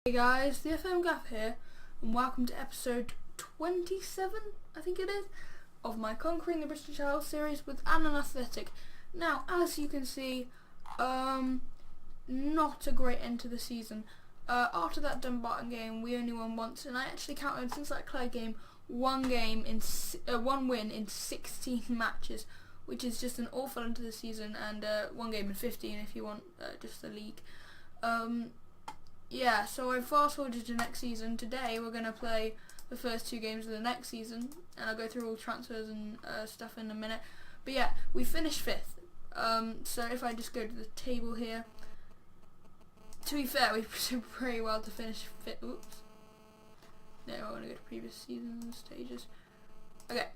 Hey guys, the FM Gaff here, and welcome to episode 27, I think it is, of my Conquering the British Isles series with Annan Athletic. Now, as you can see, not a great end to the season. After that Dumbarton game, we only won once, and I actually counted since that Clyde game, one win in 16 matches, which is just an awful end to the season, and one game in 15 if you want just the league. Yeah, so I fast forwarded to next season. Today we're going to play the first two games of the next season, and I'll go through all transfers and stuff in a minute. But yeah, we finished 5th. So if I just go to the table here, to be fair, we did pretty well to finish 5th. Oops. No, I want to go to previous season stages. Okay,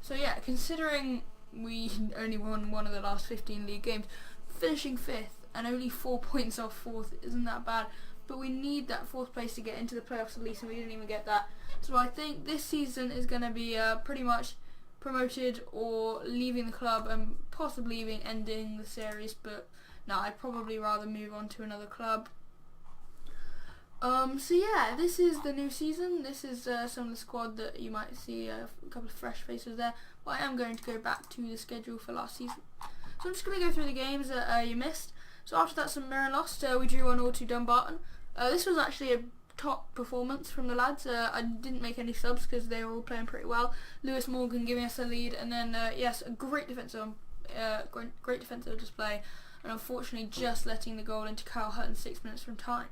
so yeah, considering we only won one of the last 15 league games, finishing 5th and only 4 points off 4th isn't that bad. But we need that 4th place to get into the playoffs at least, and we didn't even get that. So I think this season is going to be pretty much promoted or leaving the club and possibly even ending the series. But no, I'd probably rather move on to another club. So yeah, this is the new season. This is some of the squad that you might see, a couple of fresh faces there. But I am going to go back to the schedule for last season. So I'm just going to go through the games that you missed. So after that St Mirren lost, we drew 1-1 to Dumbarton. This was actually a top performance from the lads. I didn't make any subs because they were all playing pretty well. Lewis Morgan giving us a lead, and then yes, a great defensive display, and unfortunately just letting the goal into Kyle Hutton 6 minutes from time.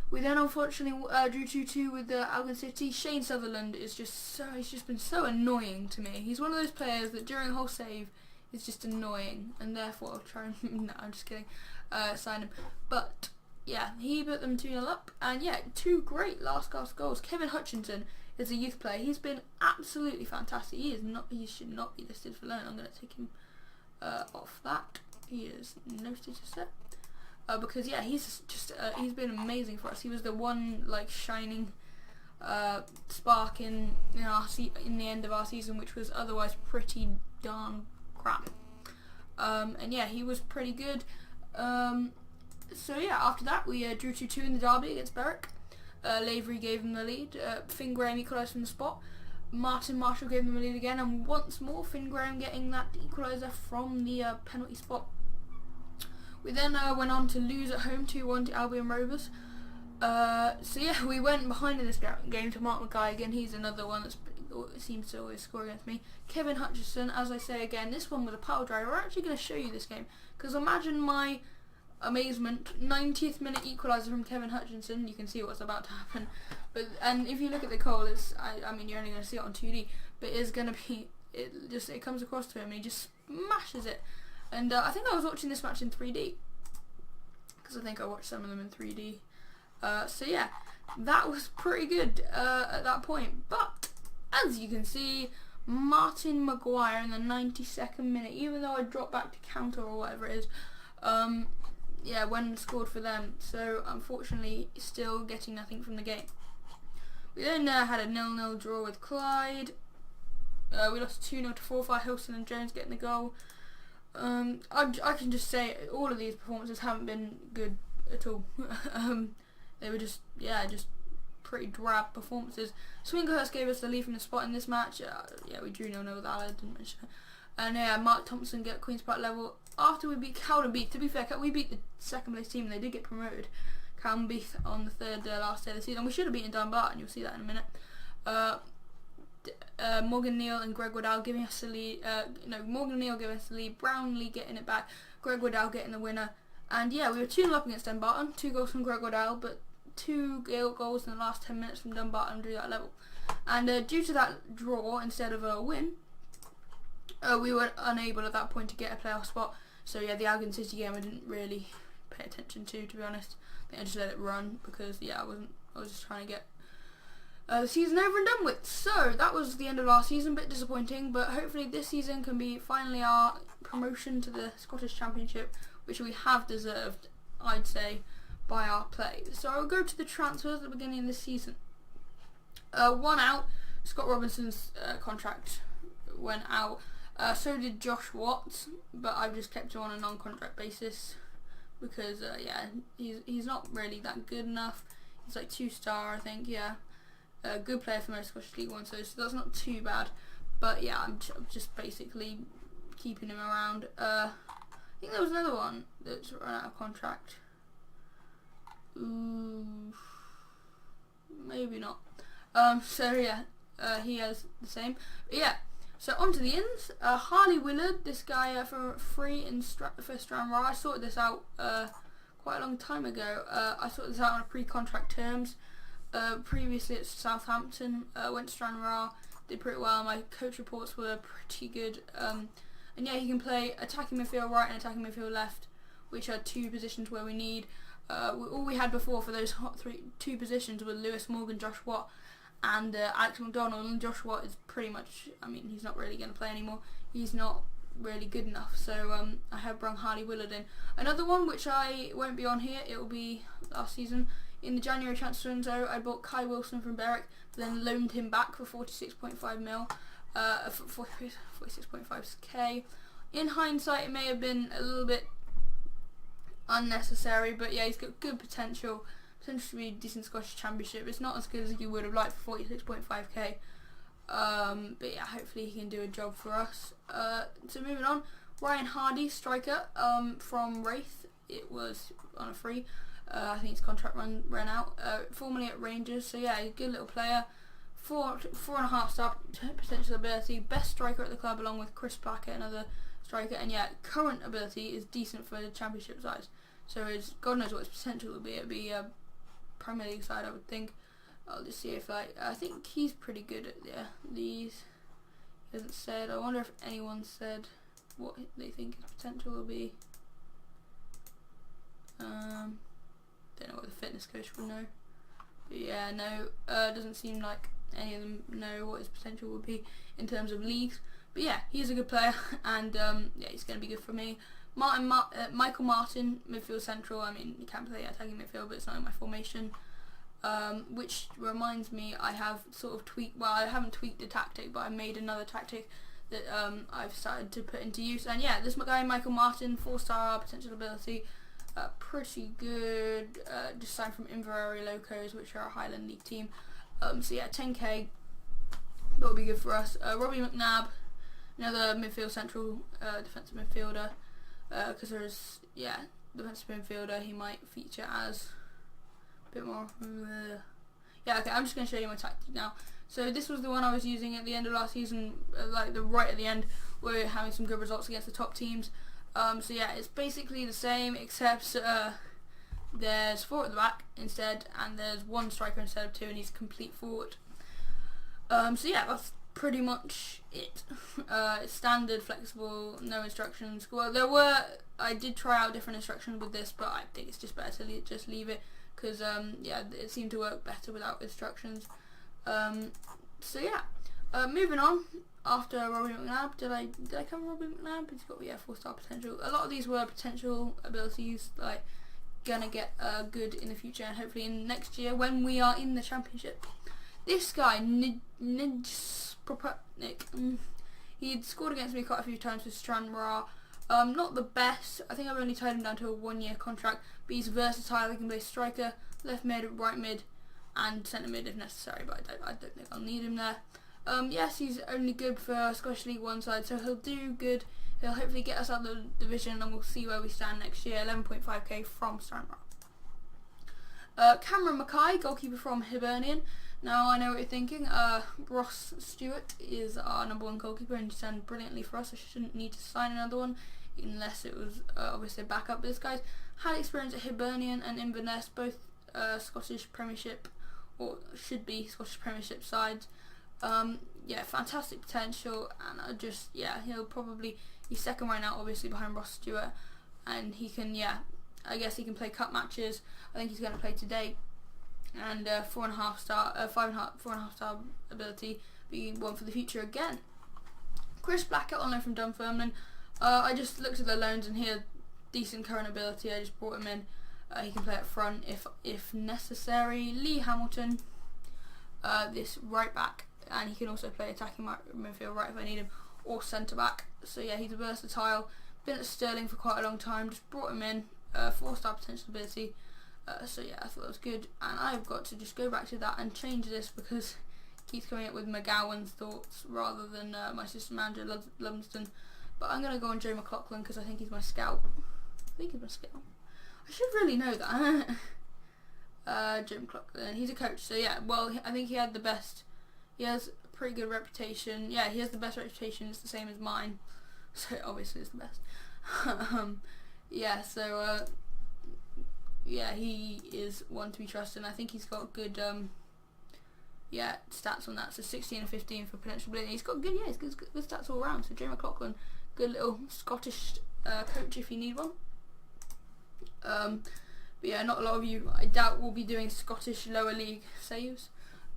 We then unfortunately drew 2-2 with Albion City. Shane Sutherland he's just been so annoying to me. He's one of those players that during a whole save is just annoying, and therefore I'll try and no, I'm just kidding, sign him. But yeah, he put them 2-0 up, and yeah, 2 great last goals. Kevin Hutchinson is a youth player. He's been absolutely fantastic. He should not be listed for loan. I'm going to take him off that. He is no status set. Because yeah, he's been amazing for us. He was the one shining spark in the end of our season, which was otherwise pretty darn crap. And yeah, he was pretty good. So yeah, after that we drew 2-2 in the derby against Berwick. Lavery gave them the lead. Finn Graham equalised from the spot. Martin Marshall gave them the lead again, and once more Finn Graham getting that equaliser from the penalty spot. We then went on to lose at home 2-1 to Albion Rovers. So yeah, we went behind in this game to Mark Mackay again. He's another one that seems to always score against me. Kevin Hutchinson, as I say again, this one was a power drive. We're actually going to show you this game, because imagine my amazement, 90th minute equaliser from Kevin Hutchinson. You can see what's about to happen, and if you look at the goal, I mean you're only going to see it on 2D, but it's going to be, it comes across to him and he just smashes it. And I think I was watching this match in 3D, because I think I watched some of them in 3D. So yeah, that was pretty good at that point. But as you can see, Martin Maguire in the 92nd minute, even though I dropped back to counter or whatever it is, yeah, went and scored for them. So unfortunately, still getting nothing from the game. We then had a 0-0 draw with Clyde. We lost 2-0 to Forfar. Hilson and Jones getting the goal. I can just say all of these performances haven't been good at all. They were just pretty drab performances. Swinglehurst gave us the lead from the spot in this match. Yeah, we drew 0-0 with Allard, didn't mention it. And Mark Thompson get Queen's Park level after we beat Cowdenbeath. To be fair, we beat the second place team and they did get promoted. Cowdenbeath on the third last day of the season. We should have beaten Dumbarton, you'll see that in a minute. Morgan Neal and Greg Waddell giving us the lead. Morgan Neal giving us the lead. Brownlee getting it back. Greg Waddell getting the winner. And yeah, we were 2-0 up against Dumbarton. 2 goals from Greg Waddell, but 2 goals in the last 10 minutes from Dumbarton drew that level. And due to that draw instead of a win, we were unable at that point to get a playoff spot. So yeah, the Albion City game I didn't really pay attention to be honest. I think I just let it run because yeah, I was just trying to get the season over and done with. So that was the end of last season, a bit disappointing, but hopefully this season can be finally our promotion to the Scottish Championship, which we have deserved, I'd say, by our play. So I'll go to the transfers at the beginning of this season. One out, Scott Robinson's contract went out. So did Josh Watts, but I've just kept him on a non-contract basis because yeah, he's not really that good enough. It's like 2-star, I think. Yeah, a good player for most Scottish League One, so that's not too bad. But yeah, I'm just basically keeping him around. I think there was another one that's run out of contract. Ooh, maybe not. So yeah, he has the same. But yeah, so on to the ins. Harley Willard, this guy for free in for Stranraer. I sorted this out quite a long time ago. I sorted this out on a pre-contract terms. Previously at Southampton, went to Stranraer, did pretty well. My coach reports were pretty good. And yeah, he can play attacking midfield right and attacking midfield left, which are 2 positions where we need. All we had before for those 2 positions were Lewis Morgan, Josh Watt, and Alex McDonald. And Josh Watt is pretty much, I mean, he's not really going to play anymore. He's not really good enough. So I have brung Harley Willard in. Another one which I won't be on here. It will be last season. In the January transfer window, I bought Kai Wilson from Berwick, then loaned him back for 46.5 mil, 46.5k. In hindsight, it may have been a little bit unnecessary, but yeah, he's got good potential to be a decent Scottish Championship. It's not as good as you would have liked for 46.5k, but yeah, hopefully he can do a job for us. So moving on, Ryan Hardy, striker from Wraith. It was on a free. I think his contract ran out. Formerly at Rangers, so yeah, a good little player. 4.5-star potential ability, best striker at the club along with Chris Blackett, another striker, and yeah, current ability is decent for the Championship size. So God knows what his potential will be. It'll be a Premier League side, I would think. I'll just see if I think he's pretty good at these. He hasn't said. I wonder if anyone said what they think his potential will be. Don't know what the fitness coach will know. But yeah, no, doesn't seem like any of them know what his potential will be in terms of leagues. But yeah, he's a good player, and yeah, he's going to be good for me. Michael Martin, midfield central. I mean, you can't play attacking midfield, but it's not in my formation. Which reminds me, I have sort of tweaked. Well, I haven't tweaked the tactic, but I made another tactic that I've started to put into use. And yeah, this guy, Michael Martin, 4-star potential ability. Pretty good, just signed from Inverary Locos, which are a Highland League team. So yeah, 10k, that'll be good for us. Robbie McNabb, another midfield central, defensive midfielder, because there's, yeah, defensive midfielder, he might feature as a bit more, yeah, okay, I'm just going to show you my tactic now. So this was the one I was using at the end of last season, like right at the end, we're having some good results against the top teams. So yeah, it's basically the same, except there's 4 at the back instead, and there's 1 striker instead of 2, and he's complete forward. So yeah, that's pretty much it. It's standard, flexible, no instructions. Well, I did try out different instructions with this, but I think it's just better to just leave it, because yeah, it seemed to work better without instructions. So yeah, moving on. After Robbie McNabb, did I cover Robbie McNabb? He's got 4-star potential. A lot of these were potential abilities, like gonna get good in the future, and hopefully in next year when we are in the Championship. This guy, Nij Proputnik, he'd scored against me quite a few times with Stranraer. Not the best. I think I've only tied him down to a 1-year contract, but he's versatile. He can play striker, left mid, right mid, and centre mid if necessary. But I don't think I'll need him there. Yes, he's only good for Scottish League One side, so he'll do good. He'll hopefully get us out of the division, and we'll see where we stand next year. 11.5k from Stranraer. Cameron Mackay, goalkeeper from Hibernian. Now I know what you're thinking. Ross Stewart is our #1 goalkeeper, and he's done brilliantly for us. I shouldn't need to sign another one, unless it was obviously a backup. But this guy's had experience at Hibernian and Inverness, both Scottish Premiership, or should be Scottish Premiership sides. Yeah, fantastic potential, and he'll probably, he's second right now obviously behind Ross Stewart, and he can, I guess he can play cup matches. I think he's going to play today, and 4.5-star, 4.5-star ability, be one for the future again. Chris Blackett on loan from Dunfermline. I just looked at the loans, and he had decent current ability. I just brought him in. He can play up front if necessary. Lee Hamilton, this right back, and he can also play attacking midfield right if I need him, or centre back. So yeah, he's versatile. Been at Sterling for quite a long time. Just brought him in. 4-star potential ability. So yeah, I thought that was good, and I've got to just go back to that and change this because it keeps coming up with McGowan's thoughts rather than my assistant manager Lumsden. But I'm going to go on Joe McLaughlin because I think he's my scout. I should really know that. Joe McLaughlin, he's a coach, so yeah, well, I think he has a pretty good reputation. Yeah, he has the best reputation, it's the same as mine, so obviously it's the best. Yeah, so yeah, he is one to be trusted, and I think he's got good stats on that. So 16 and 15 for potential ability. He's got good stats all around. So Joe McLaughlin, good little Scottish coach if you need one. But yeah, not a lot of you, I doubt, will be doing Scottish lower league saves,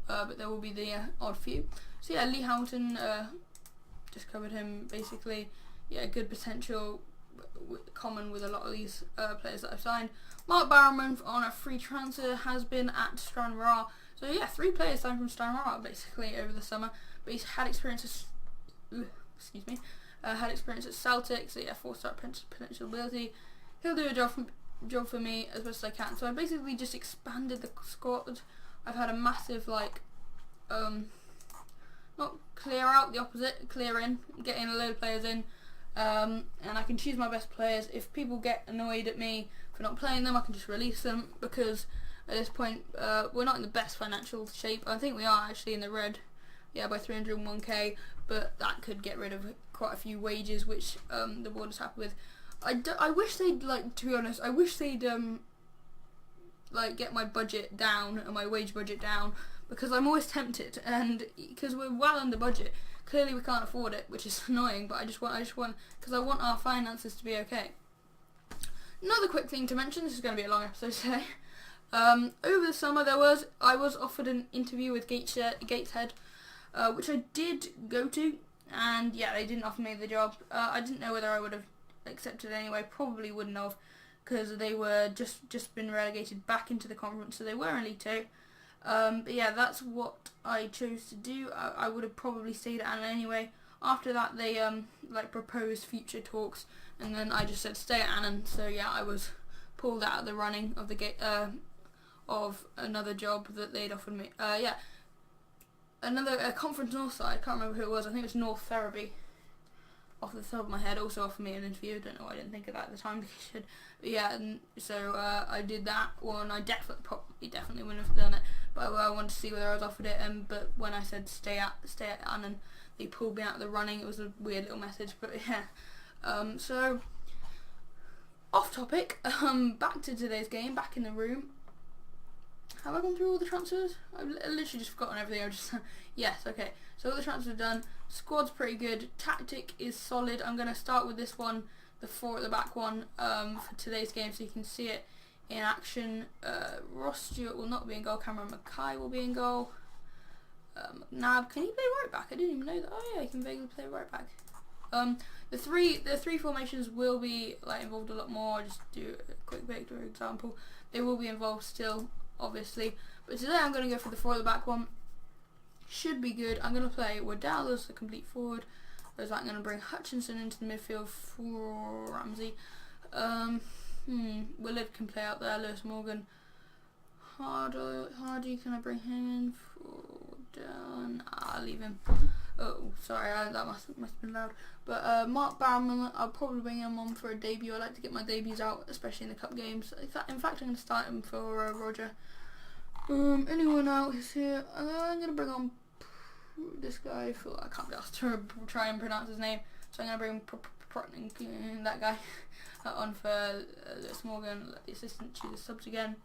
but there will be the odd few. So yeah, Lee Hamilton, just covered him basically. Yeah, good potential, common with a lot of these players that I've signed. Mark Barrowman on a free transfer has been at Stranraer. So yeah, 3 players signed from Stranraer basically over the summer, but he's had experience at Celtic, so yeah, 4-star potential ability. He'll do a job for me as best as I can. So I basically just expanded the squad. I've had a massive not clear out, the opposite, clear in, getting a load of players in, and I can choose my best players. If people get annoyed at me for not playing them, I can just release them, because at this point we're not in the best financial shape. I think we are actually in the red, yeah, by 301k, but that could get rid of quite a few wages, which the board is happy with. I wish they'd, to be honest, I wish they'd get my budget down and my wage budget down, because I'm always tempted, and because we're well under budget, clearly we can't afford it, which is annoying, but I just want because I want our finances to be okay. Another quick thing to mention, this is going to be a long episode today. Over the summer I was offered an interview with Gateshead, which I did go to, and yeah, they didn't offer me the job. I didn't know whether I would have accepted anyway, probably wouldn't have, because they were just been relegated back into the conference, so they were in League 2. But yeah, that's what I chose to do. I would have probably stayed at Annan anyway. After that, they proposed future talks, and then I just said stay at Annan. So yeah, I was pulled out of the running of of another job that they'd offered me. Yeah, another Conference North side. I can't remember who it was. I think it was North Ferriby. Off the top of my head, also offered me an interview. I don't know why I didn't think of that at the time. But yeah, and so I did that one. I definitely wouldn't have done it, but I wanted to see whether I was offered it. But when I said stay at Annan, they pulled me out of the running. It was a weird little message, but yeah. So off topic. Back to today's game. Back in the room. Have I gone through all the transfers? I've literally just forgotten everything. Yes, okay. So all the transfers are done. Squad's pretty good. Tactic is solid. I'm going to start with this one, the 4 at the back one, for today's game, so you can see it in action. Ross Stewart will not be in goal. Cameron Mackay will be in goal. McNabb, can he play right back? I didn't even know that. Oh yeah, he can vaguely play right back. The three formations will be involved a lot more. I'll just do a quick Victor example. They will be involved still, obviously, but today I'm going to go for the 4 at the back one. Should be good. I'm going to play Waddell as the complete forward. There's that. I'm going to bring Hutchinson into the midfield for Ramsey. Willard can play out there. Lewis Morgan. Hardy, can I bring him in for down? I'll leave him. Oh, sorry, that must have been loud. But Mark Barrowman, I'll probably bring him on for a debut. I like to get my debuts out, especially in the cup games. In fact, I'm going to start him for Roger. Anyone else here? I'm going to bring on this guy. I can't be asked to try and pronounce his name, so I'm going to bring that guy on for Lewis Morgan. Let the assistant choose the subs again.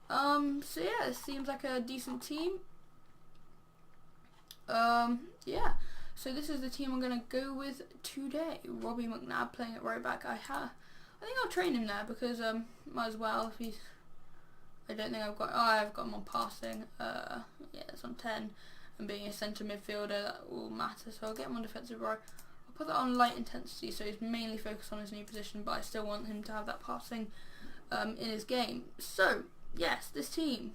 So yeah, this seems like a decent team. Yeah, so this is the team I'm going to go with today. Robbie McNabb playing at right back. I think I'll train him there, because might as well, if he's... I don't think I've got... Oh, I've got him on passing. Yeah, it's on 10. And being a centre midfielder, that will matter. So I'll get him on defensive right. I'll put that on light intensity, so he's mainly focused on his new position, but I still want him to have that passing in his game. So, yes, this team.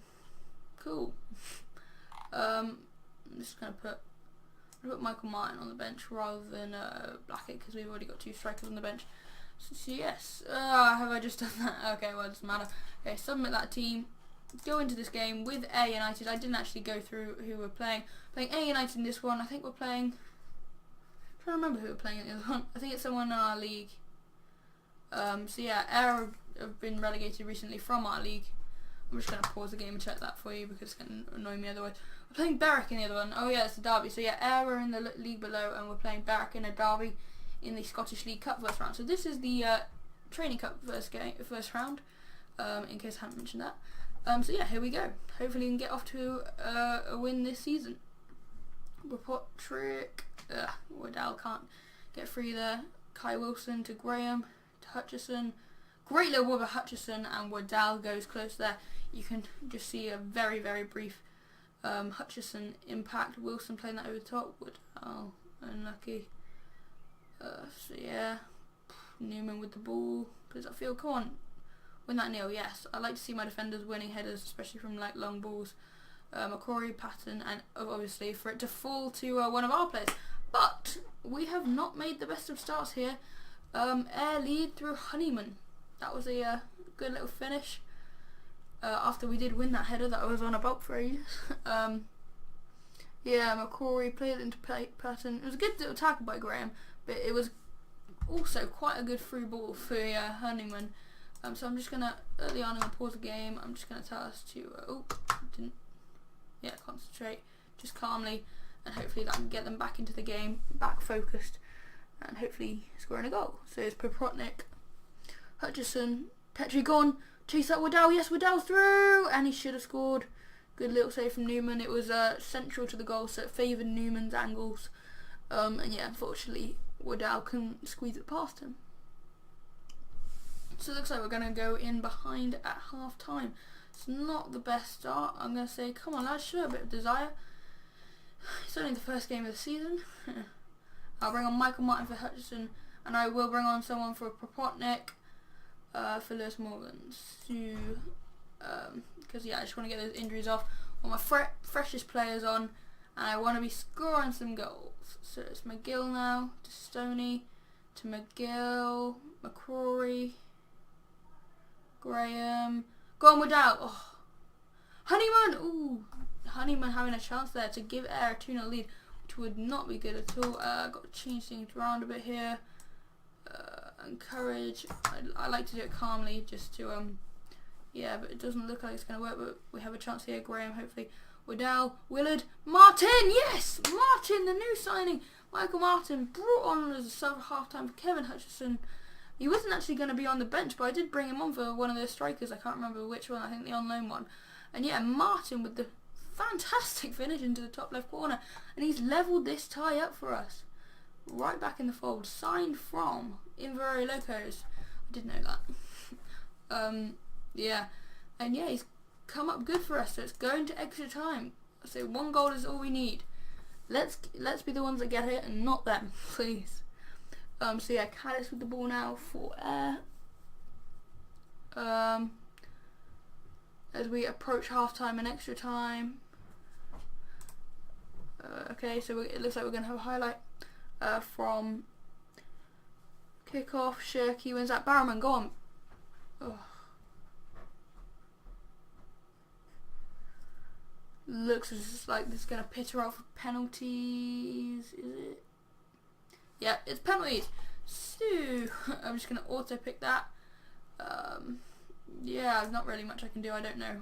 Cool. I'm just going to put Michael Martin on the bench rather than Blackett, because we've already got 2 strikers on the bench. So yes, have I just done that? Okay, well it doesn't matter. Okay, submit that team. Go into this game with A United. I didn't actually go through who we're playing. Playing A United in this one. I think we're playing... I'm trying to remember who we're playing in the other one. I think it's someone in our league. So yeah, Air have been relegated recently from our league. I'm just going to pause the game and check that for you because it's going to annoy me otherwise. We're playing Berwick in the other one. Oh yeah, it's the derby. So yeah, Air are in the league below and we're playing Berwick in a derby in the Scottish League Cup first round. So this is the Training Cup first round, in case I haven't mentioned that. So yeah, here we go. Hopefully we can get off to a win this season. Report trick. Waddell can't get free there. Kai Wilson to Graham to Hutchison. Great little ball by Hutchison, and Waddell goes close there. You can just see a very, very brief Hutchison impact. Wilson playing that over the top. Waddell, unlucky. So yeah, Newman with the ball. Plays that field. Come on, win that nil. Yes, I like to see my defenders winning headers, especially from like long balls. McCrory, Patton, and obviously for it to fall to one of our players. But we have not made the best of starts here. Air lead through Honeyman. That was a good little finish. After we did win that header that I was on about for ages. Yeah, McCrory played it into Patton. It was a good little tackle by Graham, but it was also quite a good through ball for Honeyman. So I'm just gonna early on in the pause the game. I'm just gonna tell us to concentrate, just calmly, and hopefully that can get them back into the game, back focused, and hopefully scoring a goal. So it's Poprotnik, Hutchison, Petrie gone, chase that Waddell. Yes, Waddell's through, and he should have scored. Good little save from Newman. It was central to the goal, so it favoured Newman's angles. And yeah, unfortunately, Waddell couldn't squeeze it past him. So it looks like we're going to go in behind at half time. It's not the best start. I'm going to say, come on lads, show a bit of desire. It's only the first game of the season. I'll bring on Michael Martin for Hutchison, and I will bring on someone for Poprotnik, for Lewis Morgan. Because yeah, I just want to get those injuries off. All my freshest players on, and I want to be scoring some goals. So it's McGill now, to Stoney, to McGill, McCrory, Graham, go on Waddell. Oh. Honeyman, ooh, Honeyman having a chance there to give Air a 2-0 lead, which would not be good at all. Got to change things around a bit here. Encourage. I like to do it calmly, just to yeah, but it doesn't look like it's going to work. But we have a chance here. Graham, hopefully. Waddell, Willard, Martin. Yes, Martin, the new signing. Michael Martin brought on as a sub at half-time for Kevin Hutchison. He wasn't actually going to be on the bench, but I did bring him on for one of the strikers. I can't remember which one. I think the on-loan one. And yeah, Martin with the fantastic finish into the top left corner, and he's levelled this tie up for us. Right back in the fold. Signed from Inverary Locos. I did know that. Yeah, and yeah, he's come up good for us. So it's going to extra time. So 1 goal is all we need. Let's be the ones that get it and not them, please. So yeah, Callis with the ball now for Air. As we approach half time and extra time. Okay, so it looks like we're going to have a highlight from kick-off. Shirky wins that. Barrowman, go on. Oh. Looks like this is going to pitter out for penalties. Is it? Yeah, it's penalties. So I'm just going to auto pick that. Yeah, there's not really much I can do. I don't know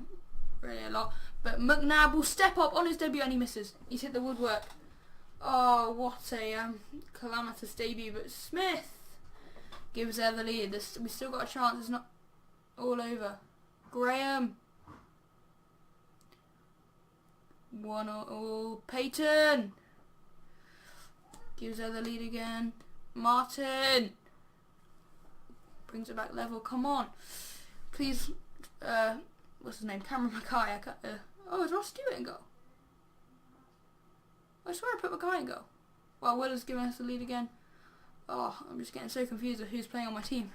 really a lot. But McNabb will step up on his debut and he misses. He's hit the woodwork. Oh, what a calamitous debut. But Smith gives her the lead. We still got a chance. It's not all over. Graham. 1-0. Peyton gives her the lead again. Martin brings it back level. Come on, please. What's his name? Cameron Mackay. Oh, is Ross Stewart in goal? I swear I put Mackay in goal. Well, Willard's giving us the lead again. Oh, I'm just getting so confused with who's playing on my team.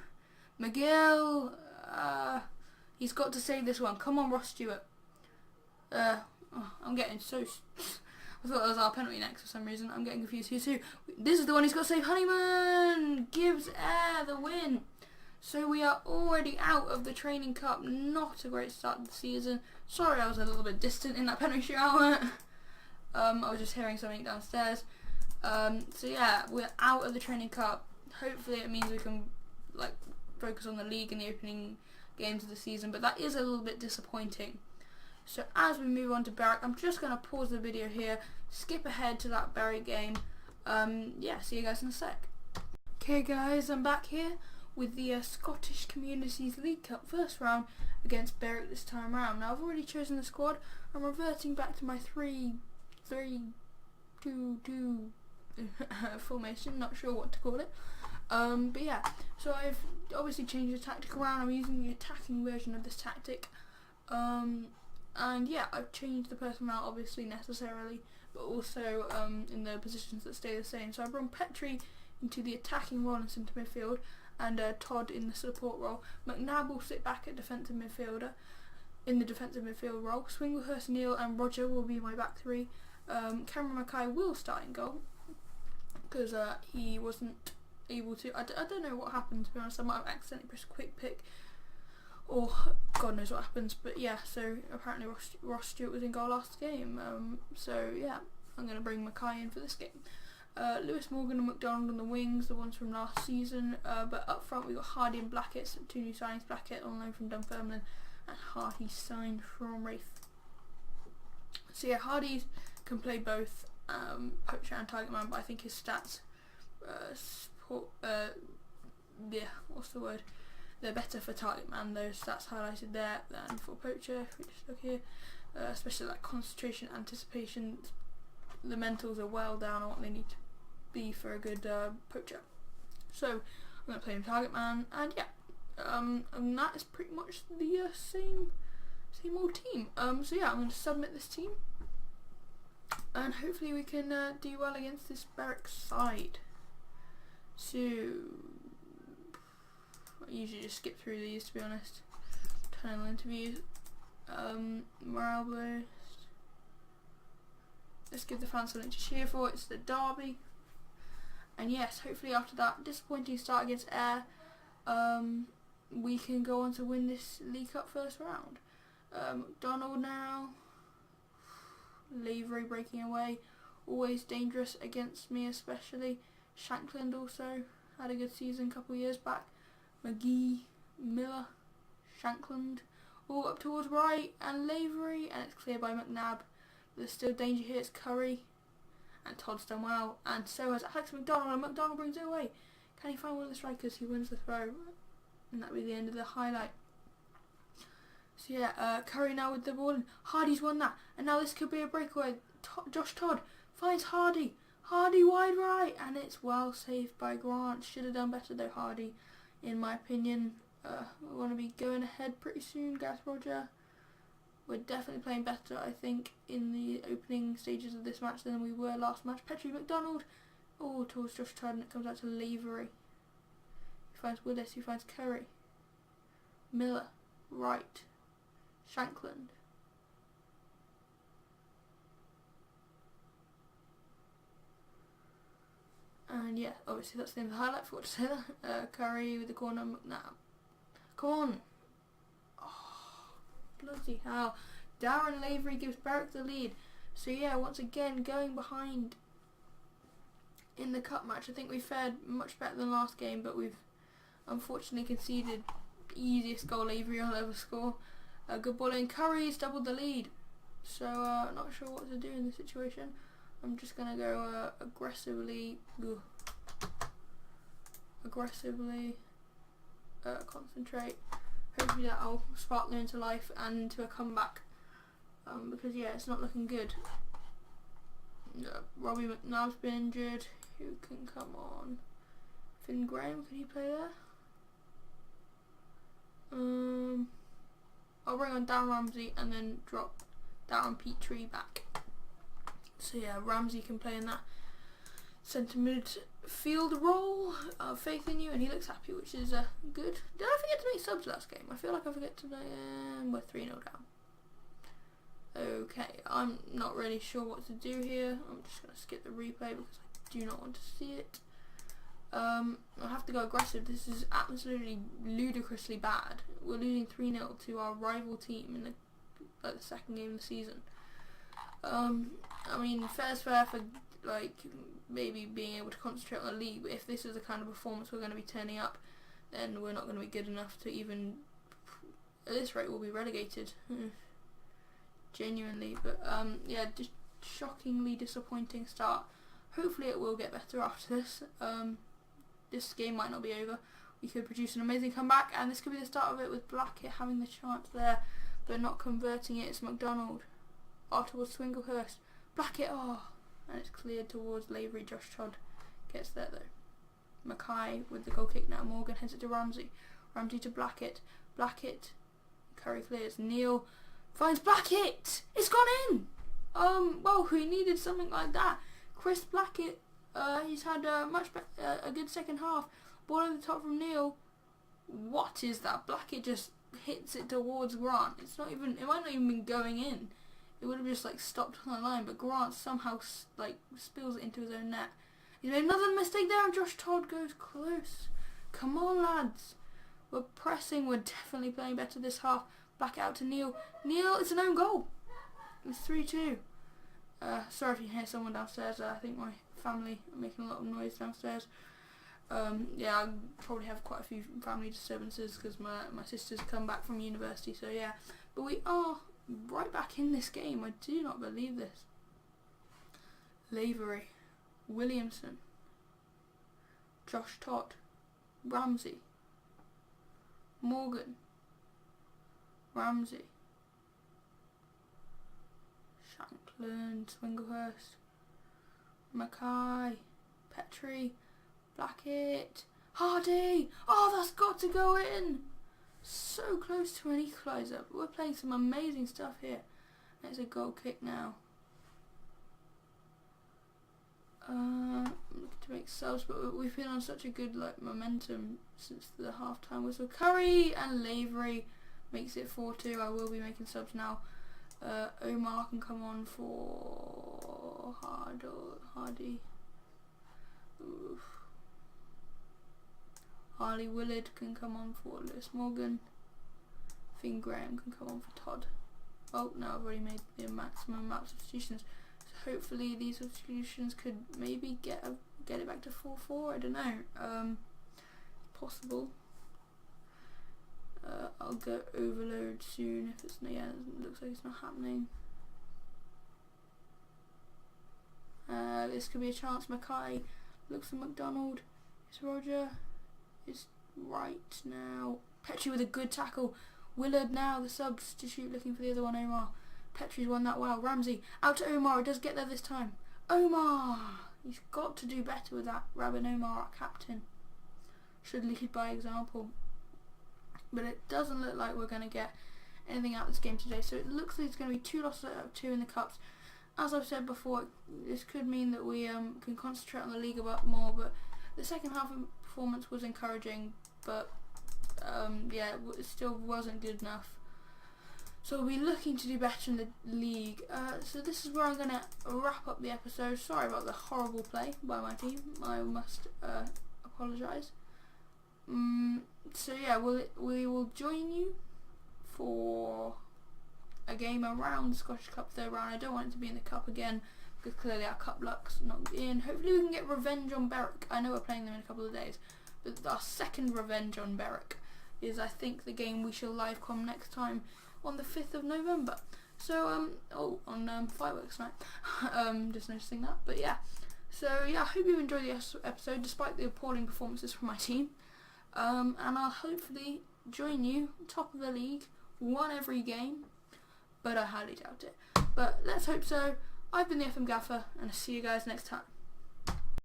McGill. He's got to save this one. Come on, Ross Stewart. Oh, I'm getting so I thought that was our penalty next for some reason. I'm getting confused here too. This is the one who's got to save Honeyman! Gives Air the win. So we are already out of the training cup. Not a great start to the season. Sorry I was a little bit distant in that penalty shootout. I was just hearing something downstairs. So yeah, we're out of the training cup. Hopefully it means we can like focus on the league in the opening games of the season, but that is a little bit disappointing. So as we move on to Berwick, I'm just going to pause the video here, skip ahead to that Berwick game. Yeah, see you guys in a sec. Okay guys, I'm back here with the Scottish Communities League Cup first round against Berwick this time around. Now I've already chosen the squad. I'm reverting back to my 3-3-2-2 formation, not sure what to call it. But yeah, so I've obviously changed the tactic around. I'm using the attacking version of this tactic. And yeah, I've changed the personnel obviously necessarily, but also in the positions that stay the same. So I've brought Petrie into the attacking role in centre midfield, and Todd in the support role. McNabb will sit back at defensive midfielder in the defensive midfield role. Swinglehurst, Neil and Roger will be my back three. Cameron Mackay will start in goal because he wasn't able to. I don't know what happened, to be honest. I might have accidentally pressed quick pick, or God knows what happens. But yeah, so apparently Ross Stewart was in goal last game. So yeah, I'm going to bring Mackay in for this game. Lewis Morgan and McDonald on the wings, the ones from last season. But up front we got Hardy and Blackett, so 2 new signings. Blackett on loan from Dunfermline, and Hardy signed from Wraith. So yeah, Hardy can play both poacher and target man, but I think his stats what's the word? They're better for target man. Those stats highlighted there than for poacher. If we just look here, especially like concentration, anticipation, the mentals are well down on what they need to be for a good poacher. So I'm going to play him target man, and yeah, and that is pretty much the same old team. So yeah, I'm going to submit this team, and hopefully we can do well against this Berwick side. So I usually just skip through these, to be honest. Tunnel interviews, morale boost. Let's give the fans something to cheer for. It's the derby, and yes, hopefully after that disappointing start against Ayr, we can go on to win this League Cup first round. McDonald now, Lavery breaking away, always dangerous against me especially. Shankland also had a good season a couple of years back. McGee, Miller, Shankland, all up towards right, and Lavery, and it's cleared by McNabb. There's still danger here. It's Curry, and Todd's done well, and so has Alex McDonald, and McDonald brings it away. Can he find one of the strikers who wins the throw? And that'll be the end of the highlight. So yeah, Curry now with the ball, and Hardy's won that, and now this could be a breakaway. Josh Todd finds Hardy. Hardy wide right, and it's well saved by Grant. Should have done better though, Hardy, in my opinion. We want to be going ahead pretty soon. Gareth Roger. We're definitely playing better, I think, in the opening stages of this match than we were last match. Petrie, McDonald, towards Josh Todd, and it comes out to Lavery. He finds Willis, he finds Curry. Miller, right. Shankland. And yeah, obviously that's the end of the highlight. Forgot to say that. Curry with the corner, McNabb. Come on. Bloody hell. Darren Lavery gives Berwick the lead. So yeah, once again going behind in the cup match. I think we fared much better than last game, but we've unfortunately conceded the easiest goal Lavery will ever score. Good ball in. Curry's doubled the lead. So not sure what to do in this situation. I'm just going to go aggressively concentrate. Hopefully that'll spark them into life and into a comeback, because yeah, it's not looking good. Robbie McNabb's been injured. Who can come on? Finn Graham, can he play there? I'll bring on Dan Ramsey and then drop Darren Petrie back. So yeah, Ramsey can play in that centre midfield role. Faith in you, and he looks happy, which is good. Did I forget to make subs last game? I feel like I forget to. We're 3-0 down. Okay, I'm not really sure what to do here. I'm just going to skip the replay because I do not want to see it. I'll have to go aggressive. This is absolutely ludicrously bad. We're losing 3-0 to our rival team in the second game of the season. I mean, fair's fair for like maybe being able to concentrate on the league, but if this is the kind of performance we're going to be turning up, then we're not going to be good enough to even, at this rate, we'll be relegated. Genuinely, but yeah, just shockingly disappointing start. Hopefully it will get better after this. This game might not be over. We could produce an amazing comeback, and this could be the start of it, with Blackett having the chance there but not converting it. It's McDonald. Towards Swinglehurst. Blackett, and it's cleared towards Lavery. Josh Todd gets there though. Mackay with the goal kick now. Morgan heads it to Ramsey. Ramsey to Blackett. Blackett. Curry clears. Neil finds Blackett. It's gone in. Well, we needed something like that. Chris Blackett. He's had a good second half. Ball over the top from Neil. What is that? Blackett just hits it towards Grant. It's not even. It might not even been going in. It would have just like stopped on the line, but Grant somehow like spills it into his own net. He's made another mistake there, and Josh Todd goes close. Come on, lads. We're pressing. We're definitely playing better this half. Back out to Neil. Neil, it's an own goal. It's 3-2. Sorry if you hear someone downstairs. I think my family are making a lot of noise downstairs. Yeah, I probably have quite a few family disturbances because my sister's come back from university. So yeah, but we are right back in this game. I do not believe this. Lavery, Williamson, Josh Todd, Ramsey, Morgan, Ramsey, Shanklin, Swinglehurst, Mackay, Petrie, Blackett, Hardy. That's got to go in. So close to an equaliser. We're playing some amazing stuff here. It's a goal kick now. Looking to make subs, but we've been on such a good momentum since the half-time whistle. Curry and Lavery makes it 4-2. I will be making subs now. Omar can come on for Hardy. Oof. Harley Willard can come on for Lewis Morgan. Finn Graham can come on for Todd. Oh no, I've already made the maximum amount of substitutions. So hopefully these substitutions could maybe get it back to 4-4. I don't know. Possible. I'll go overload soon if it's it looks like it's not happening. This could be a chance. Mackay looks for McDonald. It's Roger. It's right now. Petrie with a good tackle. Willard now, the substitute, looking for the other one, Omar. Petrie's won that well. Ramsey out to Omar. It does get there this time. Omar! He's got to do better with that. Rabin Omar, our captain, should lead by example. But it doesn't look like we're going to get anything out of this game today. So it looks like it's going to be 2 losses out of 2 in the cups. As I've said before, this could mean that we can concentrate on the league a bit more. But the second half of performance was encouraging, but yeah, it still wasn't good enough. So we'll be looking to do better in the league. So this is where I'm going to wrap up the episode. Sorry about the horrible play by my team. I must apologise. So yeah, we will join you for a game around the Scottish Cup third round. I don't want it to be in the cup again because clearly our cup luck's not in. Hopefully we can get revenge on Berwick. I know we're playing them in a couple of days, but our second revenge on Berwick is, I think, the game we shall live com next time on the 5th of November. So on fireworks night. Just noticing that, but yeah. So yeah, I hope you enjoyed the episode despite the appalling performances from my team. And I'll hopefully join you top of the league, won every game, but I highly doubt it. But let's hope so. I've been the FM Gaffer, and I'll see you guys next time.